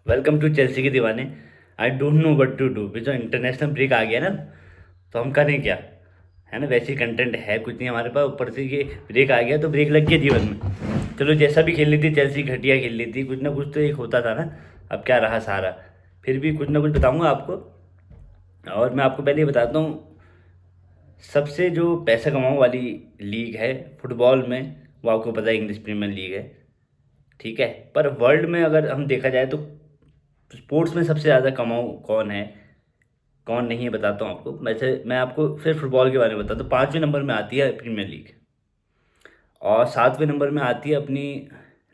Welcome to Chelsea के दीवाने। I don't know what to do. जो इंटरनेशनल ब्रेक आ गया ना, तो हम करें क्या? है ना, वैसे कंटेंट है कुछ नहीं हमारे पास, ऊपर से ये ब्रेक आ गया तो ब्रेक लग गया जीवन में। चलो जैसा भी खेल ली थी चेल्सी, घटिया खेल ली थी, कुछ ना कुछ तो एक होता था ना। अब क्या रहा सारा। फिर भी कुछ ना कुछ बताऊंगा आपको। और मैं आपको पहले ये बताता हूँ, सबसे जो पैसा कमाने वाली लीग है फुटबॉल में, वो आपको पता है इंग्लिश प्रीमियर लीग है। ठीक है। पर वर्ल्ड में अगर हम देखा जाए तो स्पोर्ट्स में सबसे ज़्यादा कमाऊ कौन है, कौन नहीं है, बताता हूँ आपको। वैसे मैं आपको फिर फुटबॉल के बारे में बताता हूँ। 5वें नंबर में आती है प्रीमियर लीग, और 7वें नंबर में आती है अपनी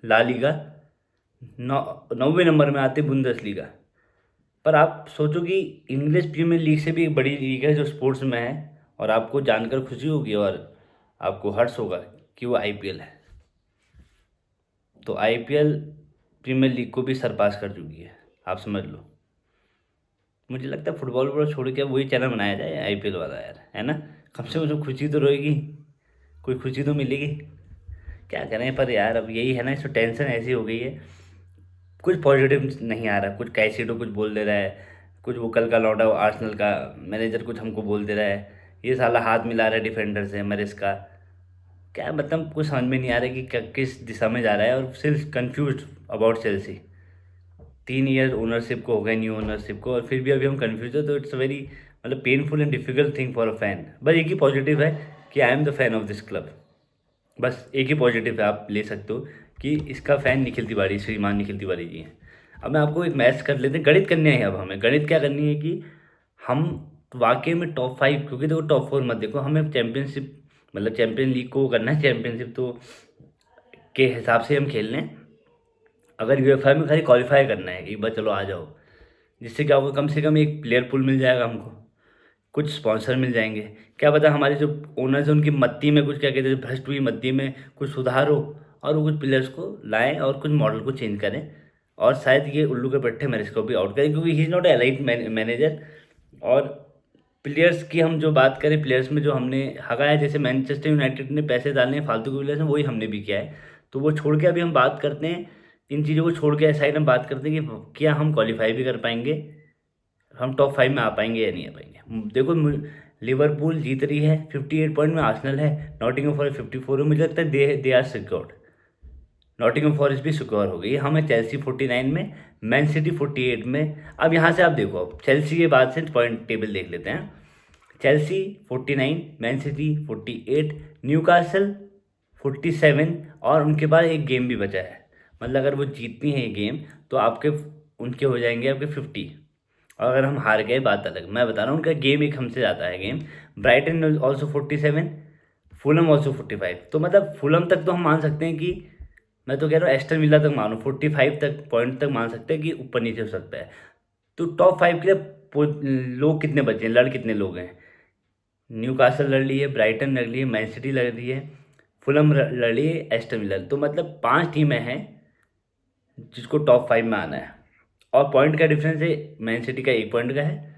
ला लीगा। 9वें नंबर में आती है बुंदस लीगा। पर आप सोचो कि इंग्लिश प्रीमियर लीग से भी एक बड़ी लीग है जो स्पोर्ट्स में है, और आपको जानकर खुशी होगी और आपको हर्ष होगा कि वो आईपीएल है। तो आईपीएल प्रीमियर लीग को भी सरपास कर चुकी है, आप समझ लो। मुझे लगता है फुटबॉल वुटबॉल छोड़ के अब वही चैनल बनाया जाए आईपीएल वाला यार, है ना। कम से कम उसमें खुशी तो रहेगी, कोई खुशी तो मिलेगी। क्या करें पर यार, अब यही है ना, इसमें टेंशन ऐसी हो गई है। कुछ पॉजिटिव नहीं आ रहा, कुछ कैसीडो कुछ बोल दे रहा है, कुछ वो कल का लौटा हुआ आर्सेनल का मैनेजर कुछ हमको बोल दे रहा है, ये साला हाथ मिला रहा है डिफेंडर से मरिस का। क्या मतलब कुछ समझ में नहीं आ रहा है कि किस दिशा में जा रहा है, और सिर्फ confuse about Chelsea. 3 year ownership को हो गए, न्यू ओनरशिप को, और फिर भी अभी हम कंफ्यूज है। तो इट्स वेरी मतलब painful and difficult thing for a fan. बस एक ही पॉजिटिव है कि I am the fan of this club. बस एक ही पॉजिटिव है, आप ले सकते हो कि इसका फ़ैन निखिल तिवारी, श्रीमान निखिल तिवारी जी हैं। अब मैं आपको एक मैथ्स कर लेते हैं, गणित करने हैं। अब हमें गणित क्या करनी है कि हम वाकई में टॉप 5, क्योंकि देखो टॉप 4 मत देखो, हमें चैंपियनशिप मतलब चैंपियन लीग को करना है। चैंपियनशिप तो के हिसाब से हम खेल लें। अगर यूएफए में खाली क्वालिफाई करना है एक बार, चलो आ जाओ। जिससे क्या होगा, कम से कम एक प्लेयर पूल मिल जाएगा हमको, कुछ स्पॉन्सर मिल जाएंगे। क्या पता हमारे जो ओनर्स हैं उनकी मत्ती में कुछ, क्या कहते हैं, भ्रष्ट हुई मत्ती में कुछ सुधार हो, और वो कुछ प्लेयर्स को लाएं और कुछ मॉडल को चेंज करें। और शायद ये उल्लू के पट्टे मैरिज को भी आउट करें, क्योंकि he is not elite manager. और प्लेयर्स की हम जो बात करें, प्लेयर्स में जो हमने हगाया, जैसे मैनचेस्टर यूनाइटेड ने पैसे डालने हैं फालतू के प्लेयर्स में, वही हमने भी किया है। तो वो छोड़ के अभी हम बात करते हैं, इन चीज़ों को छोड़ के साइड हम बात करते हैं कि क्या हम क्वालिफाई भी कर पाएंगे, हम टॉप 5 में आ पाएंगे या नहीं आ पाएंगे। देखो लिवरपूल जीत रही है 58 पॉइंट में, आर्सेनल है, नॉटिंघम फॉरेस्ट 54 है। मुझे लगता है they are secured. Nottingham Forest भी सिक्योर हो गई, हम है चेल्सी 49 में, मैन सिटी 48 में। अब यहाँ से आप देखो, अब चेल्सी के बाद से पॉइंट टेबल देख लेते हैं। चेल्सी 49, मैन सिटी 48, न्यूकासल 47, और उनके बाद एक गेम भी बचा है। मतलब अगर वो जीतती हैं ये गेम, तो आपके उनके हो जाएंगे आपके 50। और अगर हम हार गए बात अलग, मैं बता रहा हूँ उनका गेम एक हमसे ज़्यादा है game. Brighton also 47, Fulham also 45। तो मतलब फुलम तक तो हम मान सकते हैं कि, मैं तो कह रहा हूँ एस्टन विला तक मानो, 45 तक पॉइंट तक मान सकते हैं कि ऊपर नीचे हो सकता है। तो टॉप 5 के लिए लोग कितने बचे हैं, लड़ कितने लोग हैं? न्यूकासल लड़ ली है, ब्राइटन लड़ ली है, मैन सिटी लड़ रही है, फुलम लड़ ली है, एस्टन विला। तो मतलब 5 टीमें हैं जिसको टॉप 5 में आना है। और पॉइंट का डिफरेंस है, मैन सिटी का 1 पॉइंट का है,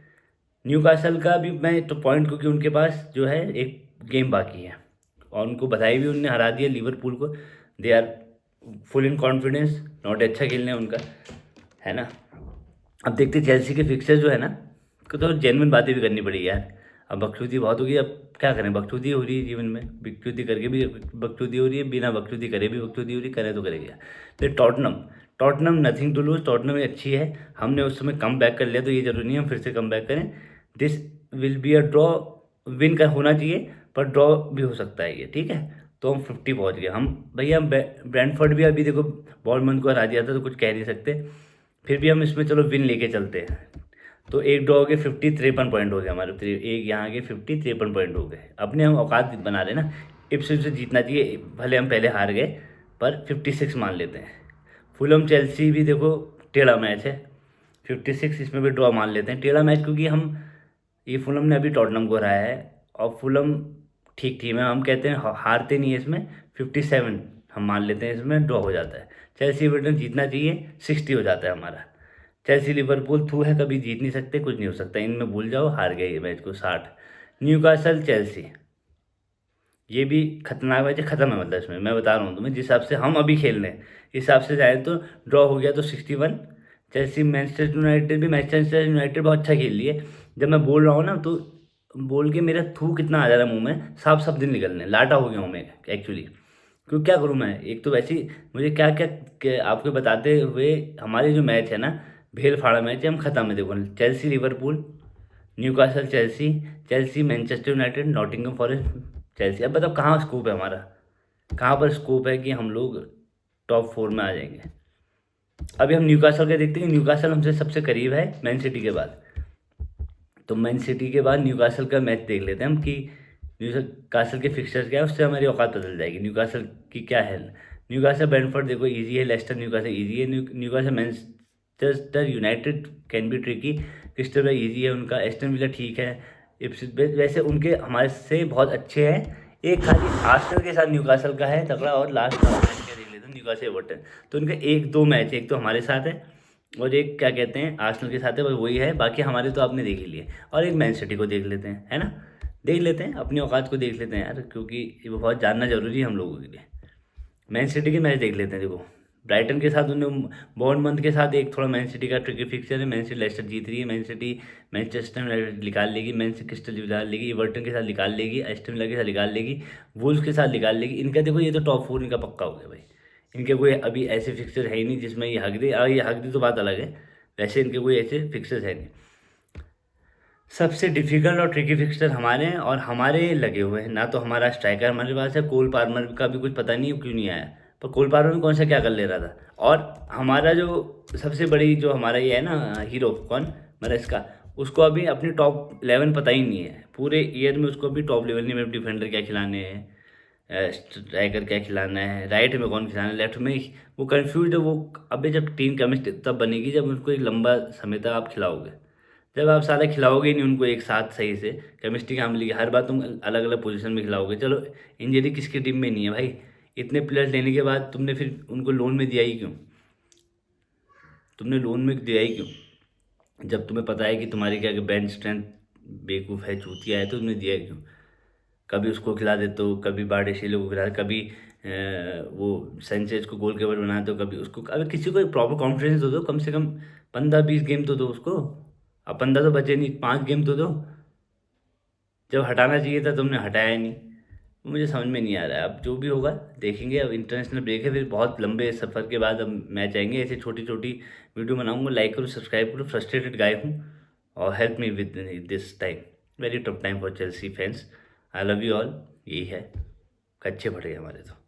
न्यूकासल का भी मैं तो पॉइंट, क्योंकि उनके पास जो है एक गेम बाकी है। और उनको बधाई भी, उनने हरा दिया लिवरपूल को। They are full in confidence, not अच्छा खेलना है उनका, है ना। अब देखते चेल्सी के फिक्सर जो है ना, तो जेन्युइन बातें भी करनी पड़ी यार। अब बकचोदी बहुत होगी, अब क्या करें, बकचोदी हो रही है जीवन में, बकचोदी करके भी बकचोदी हो रही है, बिना बकचोदी करे भी बकचोदी हो रही है, करें तो करें क्या। फिर Tottenham, Tottenham nothing to lose, Tottenham अच्छी है। हमने उस समय कम बैक कर लिया, तो ये जरूरी नहीं हम फिर से कम बैक करें। This will be a draw, win का होना चाहिए, पर ड्रॉ भी हो सकता है ये, ठीक है। तो हम 50 पहुंच गए हम भैया। ब्रैंडफोर्ड भी अभी देखो बॉलमैन को हरा दिया था, तो कुछ कह नहीं सकते। फिर भी हम इसमें चलो विन लेके चलते हैं। तो एक ड्रॉ हो गए 50, 53 पॉइंट हो गए हमारे। एक यहाँ के 50, 53 पॉइंट हो गए, अपने हम औकात बना रहे ना। इप्सविच से जीतना चाहिए, भले हम पहले हार गए, पर 56 मान लेते हैं। फुलम चेल्सी भी देखो टेढ़ा मैच है, 56 इसमें भी ड्रॉ मान लेते हैं, टेढ़ा मैच, क्योंकि हम ये फुलम ने अभी टॉटनम को हराया है, और फुलम ठीक टीम है, हम कहते हैं हारते नहीं है इसमें। 57 हम मान लेते हैं, इसमें ड्रॉ हो जाता है। चेल्सी एवर्टन जीतना चाहिए, 60 हो जाता है हमारा। चेल्सी लिवरपूल थू है, कभी जीत नहीं सकते, कुछ नहीं हो सकता, इनमें भूल जाओ, हार गए ये मैच को 60। न्यूकासल चेल्सी, ये भी खतरनाक मैच है, खत्म है मतलब इसमें मैं बता रहा हूँ तुम्हें, जिस हिसाब से हम अभी खेल रहे हैं इस हिसाब से जाए तो ड्रॉ हो गया तो 61, चेल्सी मैनचेस्टर यूनाइटेड भी, मैनचेस्टर यूनाइटेड बहुत अच्छा खेल रही है। जब मैं बोल रहा हूँ ना तो बोल के मेरा थूक कितना आ जा रहा है मुंह में, साफ साफ दिन निकलने, लाटा हो गया हूँ मैं एक्चुअली। क्यों, क्या करूँ मैं, एक तो वैसे ही मुझे क्या क्या आपको बताते हुए, हमारे जो मैच है ना, भेड़ फाड़ा मैच है, हम खत्म है। देखो, Chelsea Liverpool, Newcastle Chelsea, Chelsea Manchester United, Nottingham forest, Chelsea. अब बताओ कहाँ स्कोप है हमारा, कहाँ पर स्कोप है कि हम लोग टॉप 4 में आ जाएंगे। अभी हम न्यूकासल का देखते हैं, न्यूकासल हमसे सबसे करीब है मैन सिटी के बाद। तो मैन सिटी के बाद न्यूकासल का मैच देख लेते हैं हम कि न्यूकासल के फिक्सचर्स क्या है, उससे हमारी औकात बदल जाएगी न्यूकासल की क्या है। न्यूकासल ब्रेंटफोर्ड देखो इजी है, लेस्टर न्यूकासल इजी है, Newcastle Manchester United can be tricky, crystal palace easy है उनका, एस्टन विला ठीक है, इप्सविच वैसे उनके हमारे से बहुत अच्छे हैं। एक खाली आर्सेनल के साथ न्यूकासल का है तगड़ा, और लास्ट मैच क्या देख लेते हैं न्यूकासल एवर्टन। तो उनके एक दो मैच है, एक तो हमारे साथ है और एक क्या कहते हैं आर्सेनल के साथ है, बस वही है, बाकी हमारे तो आपने देख ही लिए। और एक मैन सिटी को देख लेते हैं, है ना, देख लेते हैं, अपनी औकात को देख लेते हैं यार, क्योंकि ये बहुत जानना जरूरी है हम लोगों के लिए। मैन सिटी के मैच देख लेते हैं। देखो, ब्राइटन के साथ उन्हें, बॉर्नमंथ के साथ एक थोड़ा मैन सिटी का ट्रिकी फिक्सचर है। मैन सिटी लेस्टर जीत रही है, मैन सिटी मैनचेस्टर यूनाइटेड निकाल लेगी, मैन सिटी क्रिस्टल निकाल लेगी, एवर्टन के साथ निकाल लेगी, एस्टन विला के साथ निकाल लेगी, वुल्स के साथ निकाल लेगी। इनका देखो ये तो टॉप 4 इनका पक्का हो गया भाई। इनके कोई अभी ऐसे फिक्सर है ही नहीं जिसमें ये हक दे, ये हक दे तो बात अलग है, वैसे इनके कोई ऐसे फिक्सर्स है नहीं। सबसे डिफिकल्ट और ट्रिकी फिक्सचर हमारे हैं और हमारे लगे हुए हैं ना। तो हमारा स्ट्राइकर हमारे पास है, कोल पार्मर का भी कुछ पता नहीं क्यों नहीं आया, पर कोल पार्मर में कौन सा क्या कर ले रहा था। और हमारा जो सबसे बड़ी जो हमारा ये है ना हीरो, कौन मतलब इसका, उसको अभी अपनी टॉप 11 पता ही नहीं है पूरे ईयर में, उसको अभी टॉप लेवल नहीं में डिफेंडर क्या खिलाने हैं, स्ट्राइकर क्या खिलाना है, राइट में कौन खिलाना है, लेफ्ट में वो कंफ्यूज है वो। अभी जब टीम केमिस्ट्री तब बनेगी जब उनको एक लंबा समय तक आप खिलाओगे। जब आप सारे खिलाओगे ही नहीं उनको एक साथ सही से, केमिस्ट्री काम मिलेगी, हर बार तुम अलग अलग पोजीशन में खिलाओगे। चलो, इंजरी किसकी टीम में नहीं है भाई, इतने प्लेयर्स लेने के बाद तुमने फिर उनको लोन में दिया ही क्यों, तुमने लोन में दिया ही क्यों, जब तुम्हें पता है कि तुम्हारी क्या बेंच स्ट्रेंथ बेवकूफ़ है, चूतिया है, तो तुमने दिया ही क्यों। कभी उसको खिला देते हो, कभी बारडेसिलो को खिला, कभी वो सेंचेज को गोल कीपर बनाते हो, कभी उसको। अगर किसी को एक प्रॉपर कॉन्फिडेंस तो दो, कम से कम 15-20 गेम तो दो उसको। अब 15 तो बचे नहीं, 5 गेम तो दो। जब हटाना चाहिए था तुमने हटाया ही नहीं। मुझे समझ में नहीं आ रहा है, अब जो भी होगा देखेंगे। अब इंटरनेशनल ब्रेक है, फिर बहुत लंबे सफ़र के बाद अब मैच आएंगे। ऐसे छोटी छोटी वीडियो बनाऊंगा, लाइक करो, सब्सक्राइब करो। फ्रस्ट्रेटेड गाय हूँ और help me with this time, very tough time for Chelsea fans. I love you all. यही है, कच्चे पड़ गए हमारे तो।